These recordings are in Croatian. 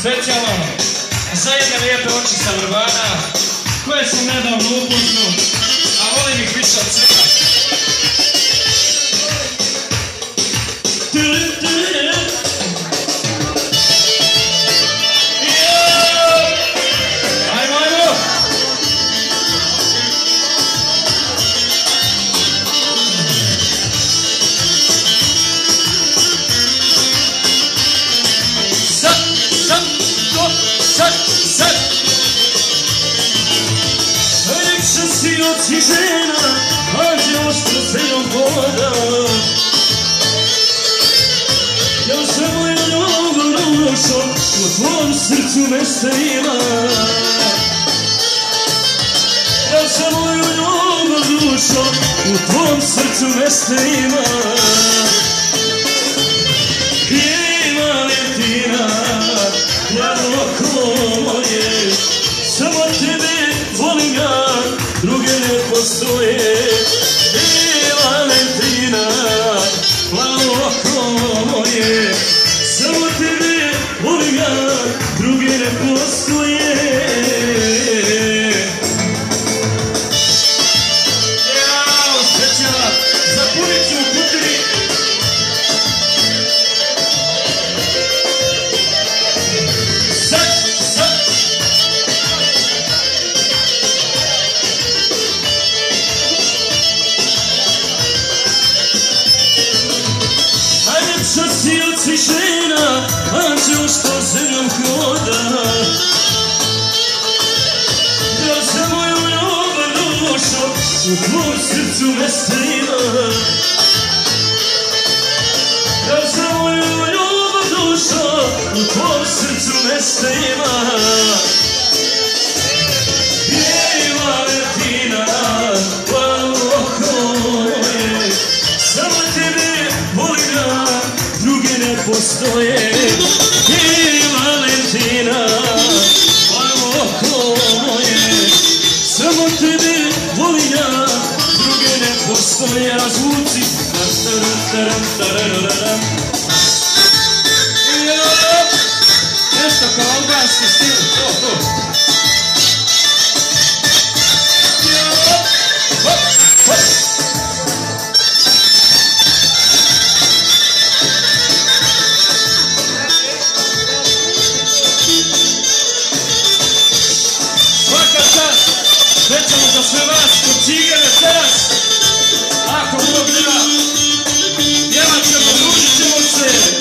specijalno za jedne lijepe oči sa Vrbana, koje sam nedavno upoznao, a volim ih više od svega. Si žena, anđeo s trofejom voda. Ja sam moju ljubav dušo, u tvom srcu mesta ima. Ja sam moju ljubav dušo, u tvom srcu mesta ima. I Valentina, plavo oko moje, samo tebe volim ja, druge ne postoje. I Valentina, plavo oko moje, samo tebe volim ja, druge ne postoje. Jao, srećala, za punicu u Kutini. Si od svih žena, anđeo što zemljom hoda. Ja sam moju ljubav dušo, u tvom srcu mesta ima. Ja sam moju ljubav dušo, u tvom srcu mesta ima. I Valentina, plavo oko moje, samo tebe volim ja, druge ne postoje. I Valentina, plavo oko moje, samo tebe volim ja, druge ne postoje. Razvuci Nešto kao albanski stil. Svećamo za sve vas kod Cigane teraz. Ako Bog da, pjevat ćemo, družit ćemo se.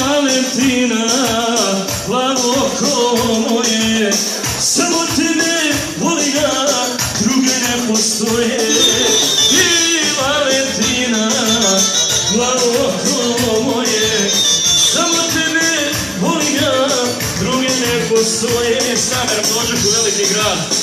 Valentina, plavo oko moje, samo tebe volim ja, druge ne postoje. I Valentina, plavo oko moje, samo tebe volim ja, druge ne postoje. Samer, dođeš u veliki grad.